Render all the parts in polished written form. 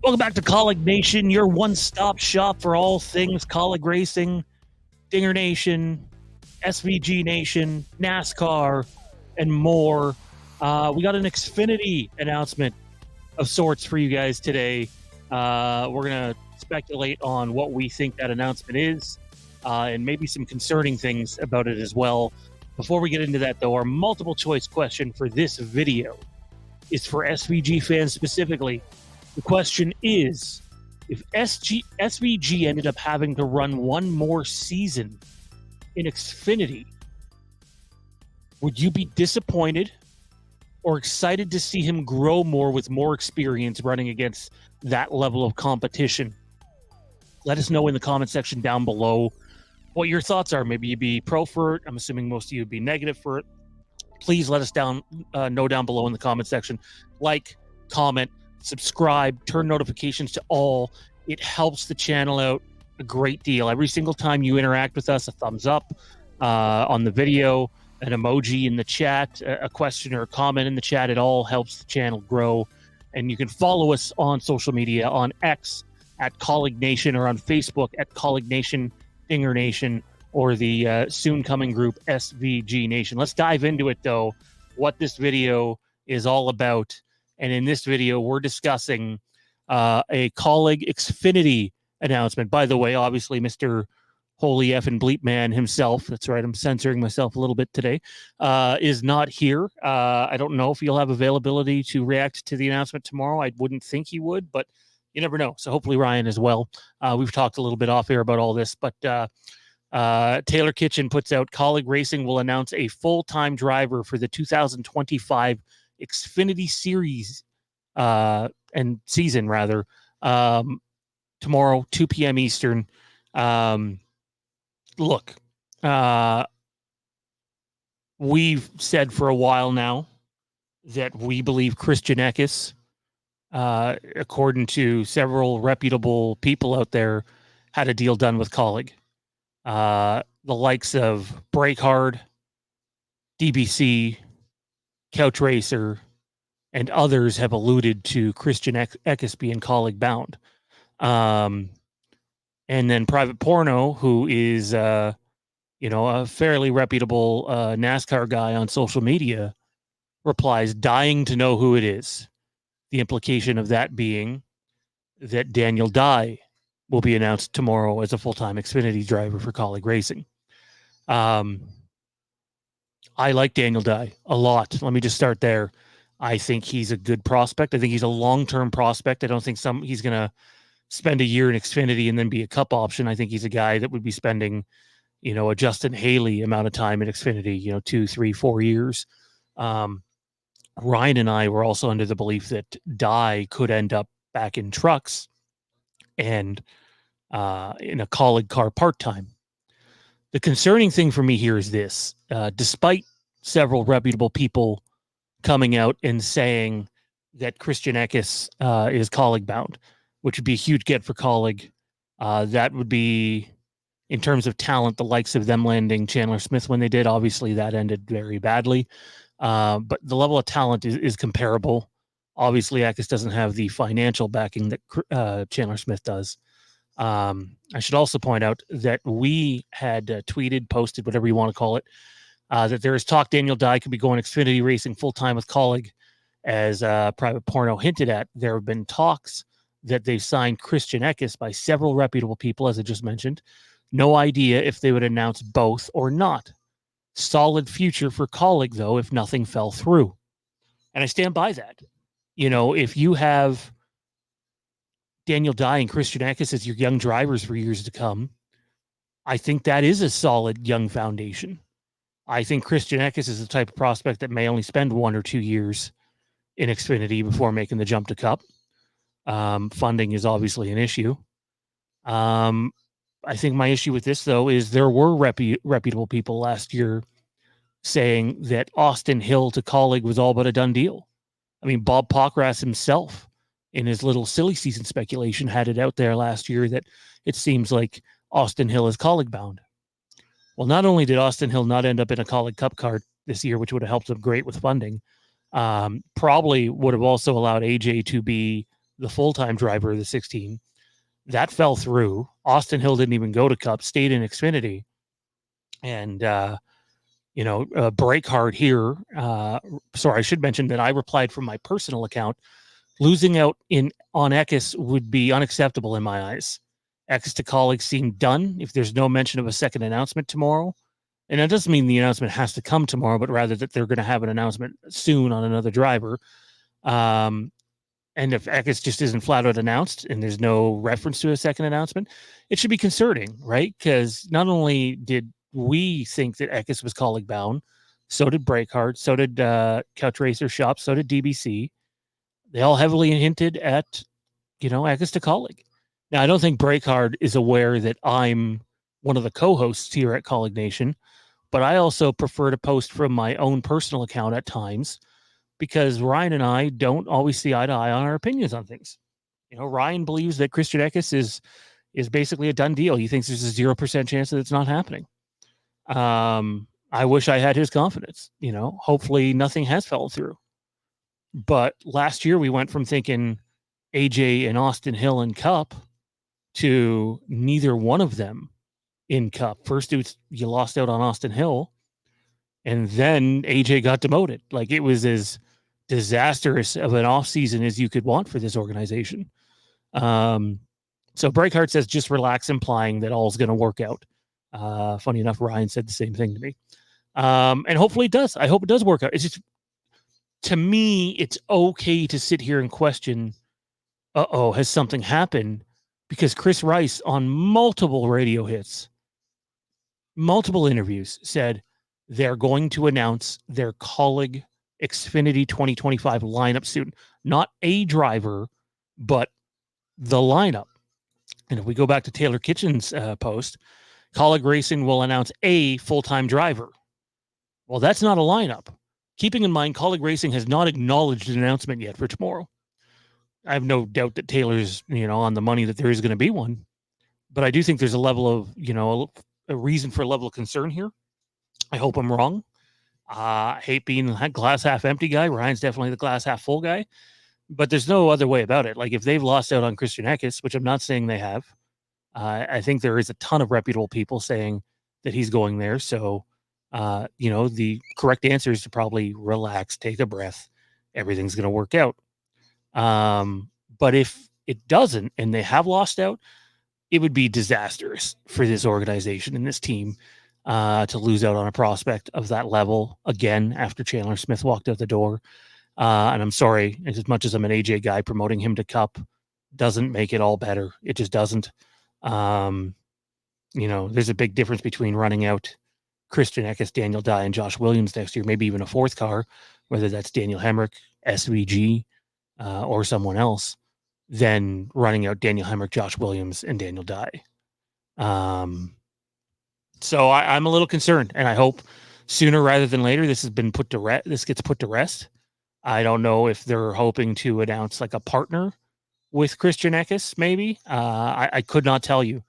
Welcome back to Kaulig Nation, your one-stop shop for all things Kaulig Racing, Dinger Nation, SVG Nation, NASCAR, and more. We got an Xfinity announcement of sorts for you guys today. We're going to speculate on what we think that announcement is, and maybe some concerning things about it as well. Before we get into that, though, our multiple choice question for this video is for SVG fans specifically. The question is, if SVG ended up having to run one more season in Xfinity, would you be disappointed or excited to see him grow more with more experience running against that level of competition? Let us know in the comment section down below what your thoughts are. Maybe you'd be pro for it. I'm assuming most of you would be negative for it. Please let us know down below in the comment section. Like, comment, subscribe, turn notifications to all. It helps the channel out a great deal. Every single time you interact with us, a thumbs up on the video, an emoji in the chat, a question or a comment in the chat, it all helps the channel grow. And you can follow us on social media, on X at Kaulig Nation, or on Facebook at Kaulig Nation, Dinger Nation, or the soon coming group SVG Nation. Let's dive into it, though, what this video is all about. And in this video, we're discussing a Kaulig Xfinity announcement. By the way, obviously, Mr. Holy Effin' Bleep Man himself, that's right, I'm censoring myself a little bit today, is not here. I don't know if he'll have availability to react to the announcement tomorrow. I wouldn't think he would, but you never know. So hopefully Ryan as well. We've talked a little bit off air about all this, but Taylor Kitchen puts out, Kaulig Racing will announce a full-time driver for the 2025 Xfinity Series and season, rather, tomorrow, 2 p.m. Eastern. Look, we've said for a while now that we believe Christian Eckes, according to several reputable people out there, had a deal done with Kaulig. The likes of Breakhard, DBC, Couch Racer, and others have alluded to Christian Eckes being Kaulig bound. And then Private Porno, who is, a fairly reputable NASCAR guy on social media, replies, dying to know who it is. The implication of that being that Daniel Dye will be announced tomorrow as a full-time Xfinity driver for Kaulig Racing. I like Daniel Dye a lot. Let me just start there. I think he's a good prospect. I think he's a long-term prospect. I don't think he's going to spend a year in Xfinity and then be a cup option. I think he's a guy that would be spending, a Justin Haley amount of time in Xfinity, 2, 3, 4 years. Ryan and I were also under the belief that Dye could end up back in trucks and in a Kaulig car part-time. The concerning thing for me here is this. Despite several reputable people coming out and saying that Christian Eckes is Kaulig bound, which would be a huge get for Kaulig. That would be, in terms of talent, the likes of them landing Chandler Smith when they did. Obviously, that ended very badly. But the level of talent is comparable. Obviously, Eckes doesn't have the financial backing that Chandler Smith does. I should also point out that we had tweeted, posted, whatever you want to call it, that there is talk Daniel Dye could be going Xfinity Racing full-time with Kaulig. As Private Porno hinted at, there have been talks that they've signed Christian Eckes by several reputable people, as I just mentioned. No idea if they would announce both or not. Solid future for Kaulig, though, if nothing fell through. And I stand by that. If you have Daniel Dye and Christian Eckes as your young drivers for years to come, I think that is a solid young foundation. I think Christian Eckes is the type of prospect that may only spend 1 or 2 years in Xfinity before making the jump to Cup. Funding is obviously an issue. I think my issue with this, though, is there were reputable people last year saying that Austin Hill to Kaulig was all but a done deal. I mean, Bob Pockras himself, in his little silly season speculation, had it out there last year that it seems like Austin Hill is Kaulig bound. Well, not only did Austin Hill not end up in a Kaulig Cup car this year, which would have helped him great with funding, probably would have also allowed AJ to be the full-time driver of the 16. That fell through. Austin Hill didn't even go to Cup, stayed in Xfinity. And, break hard here. Sorry, I should mention that I replied from my personal account. Losing out on Eckes would be unacceptable in my eyes. Eckes to Kaulig seemed done if there's no mention of a second announcement tomorrow. And that doesn't mean the announcement has to come tomorrow, but rather that they're going to have an announcement soon on another driver. And if Eckes just isn't flat out announced and there's no reference to a second announcement, it should be concerning, right? Because not only did we think that Eckes was Kaulig bound, so did Breakhard, so did Couch Racer Shop, so did DBC. They all heavily hinted at, Eckes to Kaulig. Now, I don't think Breakhard is aware that I'm one of the co-hosts here at Kaulig Nation, but I also prefer to post from my own personal account at times because Ryan and I don't always see eye to eye on our opinions on things. Ryan believes that Christian Eckes is basically a done deal. He thinks there's a 0% chance that it's not happening. I wish I had his confidence. Hopefully nothing has fallen through. But last year we went from thinking AJ and Austin Hill in Cup to neither one of them in Cup. First, you lost out on Austin Hill, and then AJ got demoted. Like, it was as disastrous of an offseason as you could want for this organization. So Breakhart says just relax, implying that all's going to work out. Funny enough, Ryan said the same thing to me. And hopefully it does. I hope it does work out. It's just, to me, it's okay to sit here and question, has something happened? Because Chris Rice, on multiple radio hits, multiple interviews, said they're going to announce their Kaulig Xfinity 2025 lineup soon. Not a driver, but the lineup. And if we go back to Taylor Kitchen's post, Kaulig Racing will announce a full-time driver. Well, that's not a lineup. Keeping in mind, Kaulig Racing has not acknowledged an announcement yet for tomorrow. I have no doubt that Taylor's, on the money that there is going to be one. But I do think there's a level of, a reason for a level of concern here. I hope I'm wrong. I hate being the glass half empty guy. Ryan's definitely the glass half full guy. But there's no other way about it. Like, if they've lost out on Christian Eckes, which I'm not saying they have, I think there is a ton of reputable people saying that he's going there. So, the correct answer is to probably relax, take a breath. Everything's going to work out. But if it doesn't and they have lost out, it would be disastrous for this organization and this team to lose out on a prospect of that level again after Chandler Smith walked out the door. And I'm sorry, as much as I'm an AJ guy, promoting him to Cup doesn't make it all better. It just doesn't. There's a big difference between running out Christian Eckes, Daniel Dye, and Josh Williams next year, maybe even a fourth car, whether that's Daniel Hemric, SVG, or someone else, than running out Daniel Hemric, Josh Williams, and Daniel Dye. So I'm a little concerned, and I hope sooner rather than later this gets put to rest. I don't know if they're hoping to announce like a partner with Christian Eckes, maybe. I could not tell you,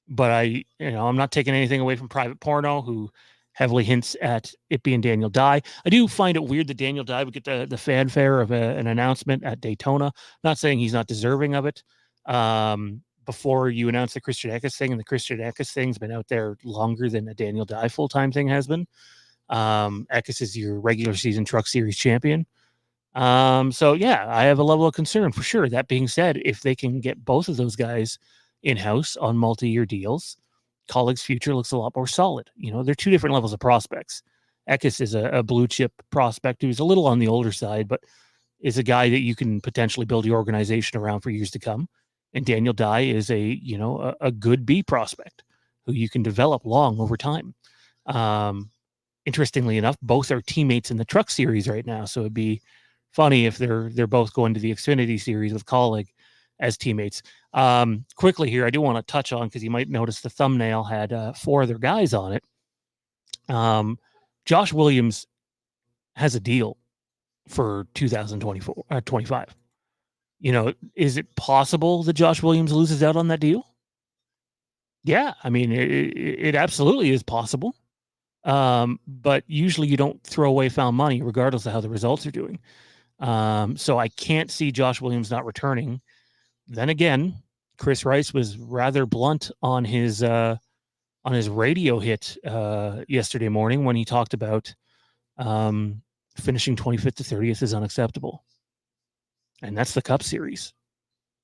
but I'm not taking anything away from Private Porno, who heavily hints at it being Daniel Dye. I do find it weird that Daniel Dye would get the fanfare of an announcement at Daytona. Not saying he's not deserving of it. Before you announce the Christian Eckes thing, and the Christian Eckes thing's been out there longer than the Daniel Dye full-time thing has been. Eckes is your regular season Truck Series champion. So yeah, I have a level of concern for sure. That being said, if they can get both of those guys in-house on multi-year deals, Kaulig's future looks a lot more solid. They're two different levels of prospects. Eckes is a blue chip prospect who's a little on the older side, but is a guy that you can potentially build your organization around for years to come. And Daniel Dye is a good B prospect who you can develop long over time. Interestingly enough, both are teammates in the Truck Series right now, so it'd be funny if they're both going to the Xfinity Series with Kaulig as teammates. Quickly here, I do want to touch on, because you might notice the thumbnail had 4 other guys on it. Josh Williams has a deal for 25. Is it possible that Josh Williams loses out on that deal? Yeah, I mean, it absolutely is possible. But usually you don't throw away found money, regardless of how the results are doing. So I can't see Josh Williams not returning. Then again, Chris Rice was rather blunt on his radio hit yesterday morning when he talked about finishing 25th to 30th is unacceptable. And that's the Cup Series.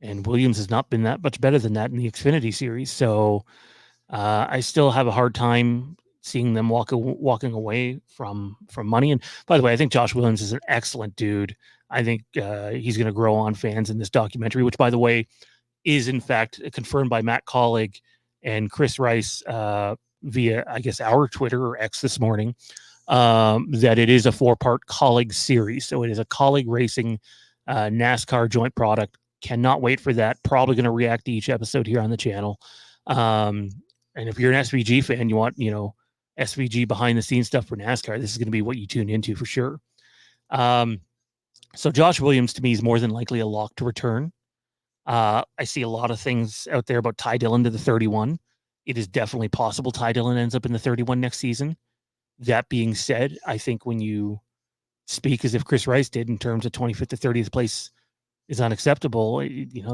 And Williams has not been that much better than that in the Xfinity Series. So I still have a hard time seeing them walking away from money. And by the way, I think Josh Williams is an excellent dude. I think he's going to grow on fans in this documentary, which, by the way, is in fact confirmed by Matt Kaulig and Chris Rice via, I guess, our Twitter or X this morning, that it is a 4-part Kaulig series. So it is a Kaulig Racing NASCAR joint product. Cannot wait for that. Probably going to react to each episode here on the channel. And if you're an SVG fan, you want, SVG behind the scenes stuff for NASCAR, this is going to be what you tune into for sure. So Josh Williams to me is more than likely a lock to return. I see a lot of things out there about Ty Dillon to the 31. It is definitely possible Ty Dillon ends up in the 31 next season. That being said, I think when you speak as if Chris Rice did in terms of 25th to 30th place is unacceptable,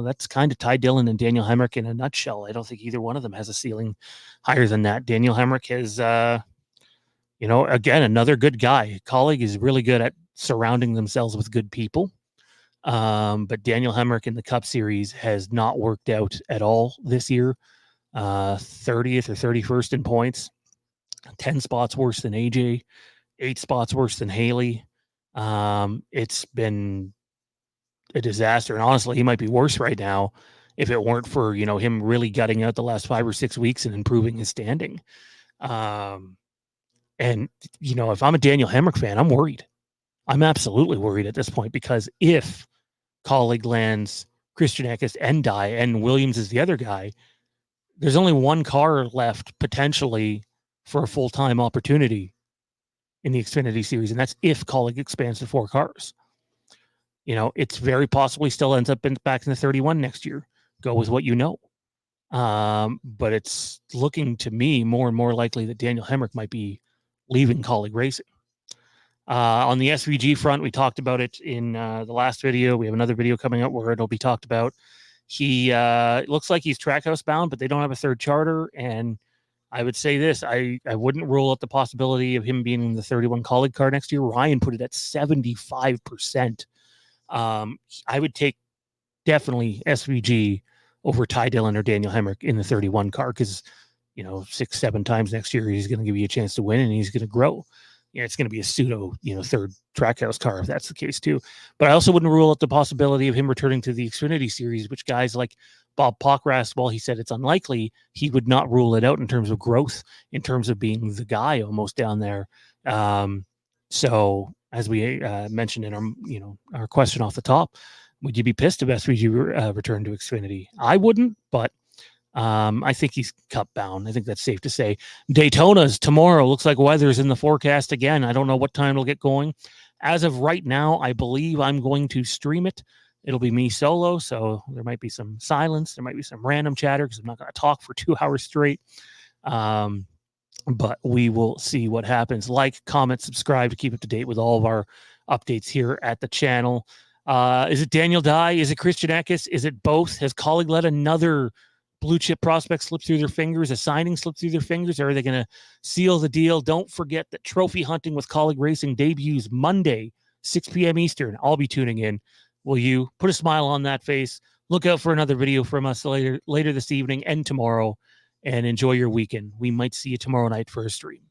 that's kind of Ty Dillon and Daniel Hemric in a nutshell. I don't think either one of them has a ceiling higher than that. Daniel Hemric has, again, another good guy. Kaulig is really good at surrounding themselves with good people. But Daniel Hemric in the Cup Series has not worked out at all this year. 30th or 31st in points, 10 spots worse than AJ, 8 spots worse than Haley. It's been a disaster. And honestly, he might be worse right now if it weren't for, him really gutting out the last 5 or 6 weeks and improving his standing. And, if I'm a Daniel Hemric fan, I'm worried. I'm absolutely worried at this point, because if Kaulig lands Christian Eckes and and Williams is the other guy, there's only one car left potentially for a full-time opportunity in the Xfinity Series, and that's if Kaulig expands to 4 cars. It's very possible he still ends up back in the 31 next year. Go with what you know. But it's looking to me more and more likely that Daniel Hemric might be leaving Kaulig Racing. On the SVG front, we talked about it in the last video. We have another video coming up where it'll be talked about. He looks like he's Trackhouse bound, but they don't have a third charter. And I would say this, I wouldn't rule out the possibility of him being in the 31 Kaulig car next year. Ryan put it at 75%. I would take definitely SVG over Ty Dillon or Daniel Hemric in the 31 car, because 6-7 times next year he's going to give you a chance to win and he's going to grow. It's going to be a pseudo, third Trackhouse car if that's the case too. But I also wouldn't rule out the possibility of him returning to the Xfinity Series, which guys like Bob Pockras, while he said it's unlikely, he would not rule it out in terms of growth, in terms of being the guy almost down there. So as we mentioned in our question off the top, would you be pissed if SVG returned to Xfinity? I wouldn't, but I think he's Cup bound. I think that's safe to say. Daytona's tomorrow. Looks like weather's in the forecast again. I don't know what time it'll get going. As of right now, I believe I'm going to stream it. It'll be me solo, so there might be some silence. There might be some random chatter because I'm not going to talk for 2 hours straight. But we will see what happens. Like, comment, subscribe to keep up to date with all of our updates here at the channel. Is it Daniel Dye? Is it Christian Eckes? Is it both? Has Kaulig let another blue chip prospect slip through their fingers, a signing slip through their fingers? Or are they going to seal the deal? Don't forget that Trophy Hunting with Kaulig Racing debuts Monday, 6 p.m. Eastern. I'll be tuning in. Will you put a smile on that face? Look out for another video from us later this evening and tomorrow, and enjoy your weekend. We might see you tomorrow night for a stream.